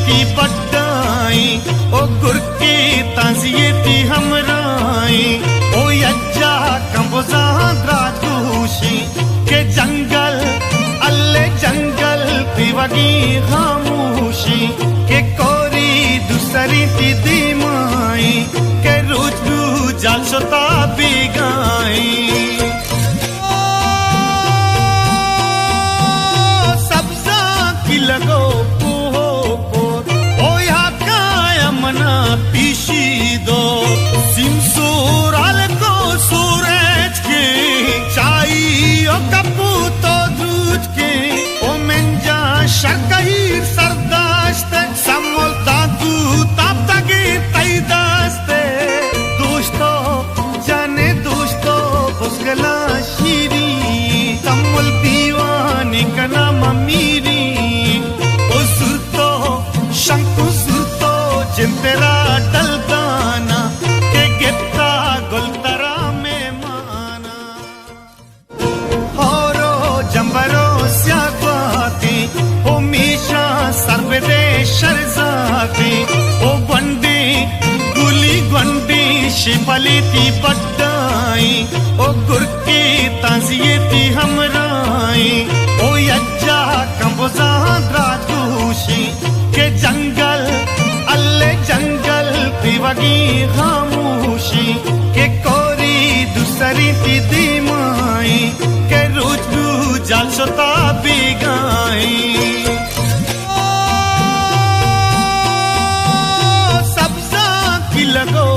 ती बड्डाई ओ गुर की ताजिए ती हमराई ओ यज्जा कंबोजा द्रादूशी के जंगल अल्ले जंगल पिवगी खामोशी के कोरी दूसरी ती दीमाई के रुजू जाल सोता बिगाई लगो पुहो को ओ या कायमना पीशी दो सिमसूराल को सूरज के चाई ओ कपूतो दूध के ओ मंजा शकहीर सरदाश्त समोल दादू ताप तगे तैदास्ते दोस्तों जाने दोस्तों बुसगला शीरी समोल दीवाने का नाम अमीरी शंकु सुरतो जिंतेरा डलदाना के गिफ्ता गुलतरा में माना होरो जंबरो स्यागवाती ओ मीशा सर्वदे शरजाती ओ बंदी गुली गंडी शिपली ती बड्डाई ओ गुर की ताजिए ती हमराई ओ यज्जा कंबोजा द्रादूशी के जंगल अल्ले जंगल पिवगी खामोशी के कोरी दूसरी ती दीमाई के रुजू जाल सोता बिगाई सब्जा की लगो